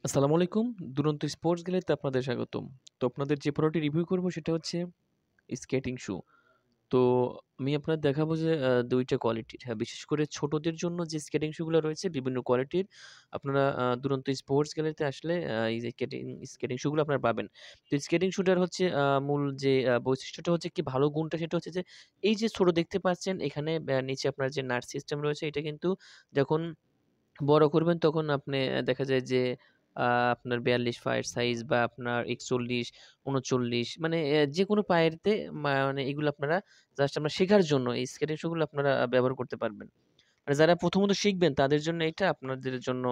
আসসালামু আলাইকুম। দুরন্ত স্পোর্টস গ্যালারিতে আপনাদের স্বাগতম। তো আপনাদের যে প্রোডাক্টটি রিভিউ করব সেটা হচ্ছে স্কেটিং শু। তো আমি আপনাদের দেখাবো যে ২ টা কোয়ালিটির। হ্যাঁ, বিশেষ করে ছোটদের জন্য যে স্কেটিং শু গুলা রয়েছে বিভিন্ন কোয়ালিটির আপনারা দুরন্ত স্পোর্টস গ্যালারিতে আসলে এই যে স্কেটিং শু গুলো আপনারা পাবেন। তো স্কেটিং শুটার হচ্ছে মূল যে বৈশিষ্ট্যটা হচ্ছে কি ভালো গুণটা সেটা হচ্ছে যে এই যে ছোট দেখতে পাচ্ছেন এখানে নিচে আপনার যে নাট সিস্টেম রয়েছে এটা কিন্তু যখন বড় করবেন তখন আপনি দেখা যায় যে আ আপনার ৪২ পায়ের সাইজ বা আপনার ৪১, ৩৯ মানে যেকোনো পায়েরতে মানে এগুলো আপনারা জাস্ট আপনার শেখার জন্য এই স্কেটিং শু গুলো আপনারা ব্যবহার করতে পারবেন। মানে যারা প্রথমত শিখবেন তাদের জন্য এটা, আপনাদের জন্য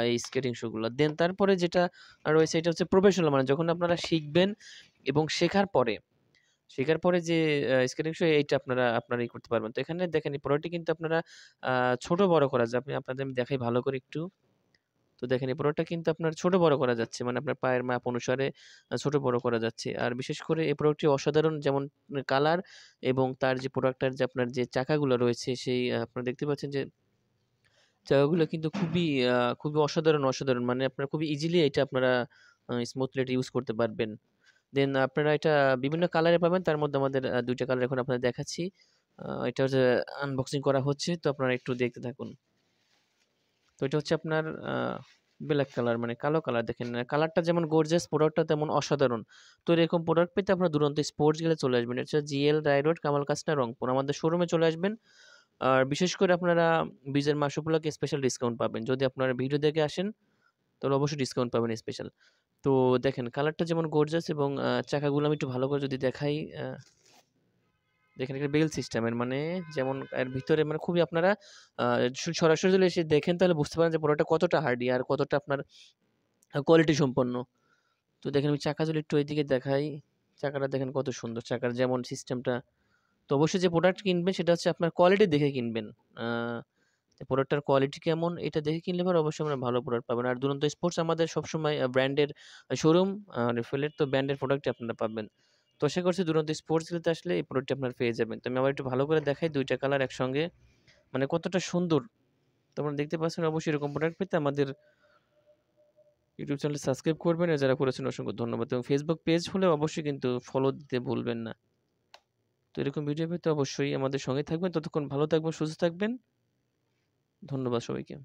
এই স্কেটিং শু গুলা। দেন তারপরে যেটা রয়েছে এটা হচ্ছে প্রফেশনাল মানে যখন আপনারা শিখবেন এবং শেখার পরে যে স্কেটিং শো এইটা আপনারা করতে পারবেন। তো এখানে দেখেন এই প্রোডাক্টটি কিন্তু আপনারা আ ছোট বড় করা যায়। আপনাদের আমি দেখাই ভালো করে একটু। তো দেখেন এই প্রোডাক্টটা কিন্তু আপনার ছোট বড় করা যাচ্ছে। মানে আপনার পায়ের মাপ অনুসারে ছোট বড় করা যাচ্ছে। আর বিশেষ করে এই প্রোডাক্টটি অসাধারণ যেমন কালার এবং তার যে প্রোডাক্টটার যে আপনার যে চাকাগুলো রয়েছে সেই আপনারা দেখতে পাচ্ছেন যে চাকাগুলো কিন্তু খুবই অসাধারণ। মানে আপনারা খুবই ইজিলি এটা আপনারা স্মুথলি এটা ইউজ করতে পারবেন। দেন আপনারা এটা বিভিন্ন কালারে পাবেন। তার মধ্যে আমাদের ২ টা কালার এখন আপনাদের দেখাচ্ছি। এটা হচ্ছে আনবক্সিং করা হচ্ছে। তো আপনারা একটু দেখতে থাকুন। তো এটা হচ্ছে আপনার ব্লাক কালার মানে কালো কালার দেখেন। কালারটা যেমন গর্জিয়াস প্রোডাক্টটা তেমন অসাধারণ। তো এরকম প্রোডাক্ট পেতে আপনারা দুরন্ত স্পোর্টস গেলে চলে আসবেন। এটা হচ্ছে জিএল রায় রোড, কামাল কাস্তা, রংপুর। আমাদের শোরুমে চলে আসবেন। আর বিশেষ করে আপনারা বিজয়ের মাস উপলক্ষে স্পেশাল ডিসকাউন্ট পাবেন। যদি আপনারা ভিডিও দেখে আসেন তাহলে অবশ্যই ডিসকাউন্ট পাবেন স্পেশাল। তো দেখেন কালারটা যেমন গর্জিয়াস এবং চাকাগুলো আমি একটু ভালো করে যদি দেখাই দেখেন এটা বেল সিস্টেমের মানে যেমন এর ভিতরে মানে খুবই আপনারা আ সরাসরি যদি এসে দেখেন তাহলে বুঝতে পারেন যে প্রোডাক্টটা কতটা হার্ডি আর কতটা আপনার কোয়ালিটি সম্পন্ন। তো দেখেন আমি চাকা যদি একটু এদিকে দেখাই, চাকাটা দেখেন কত সুন্দর। চাকার যেমন সিস্টেমটা তো অবশ্যই যে প্রোডাক্ট কিনবেন সেটা হচ্ছে আপনার কোয়ালিটি দেখে কিনবেন। আ প্রোডাক্টটার কোয়ালিটি কেমন এটা দেখে কিনলে পরে অবশ্যই আপনারা ভালো প্রোডাক্ট পাবেন। আর দুরন্ত স্পোর্টস আমাদের সবসময় ব্র্যান্ডের শোরুম রিফেলের তো ব্র্যান্ডের প্রোডাক্টই আপনারা পাবেন। তো আশা করছি দুরন্ত স্পোর্টস গুলোতে আসলে এই প্রোডাক্টটি আপনারা পেয়ে যাবেন। তো আমি আবার একটু ভালো করে দেখাই ২ টা কালার একসঙ্গে। মানে কতটা সুন্দর। তো আপনারা দেখতে পাচ্ছেন অবশ্যই এরকম প্রোডাক্ট পেতে আমাদের ইউটিউব চ্যানেলটি সাবস্ক্রাইব করবেন। আর যারা করেছেন অসংখ্য ধন্যবাদ। এবং ফেসবুক পেজ হলে অবশ্যই কিন্তু ফলো দিতে ভুলবেন না। তো এরকম ভিডিও পেতে অবশ্যই আমাদের সঙ্গে থাকবেন। ততক্ষণ ভালো থাকবেন, সুস্থ থাকবেন। ধন্যবাদ সবাইকে।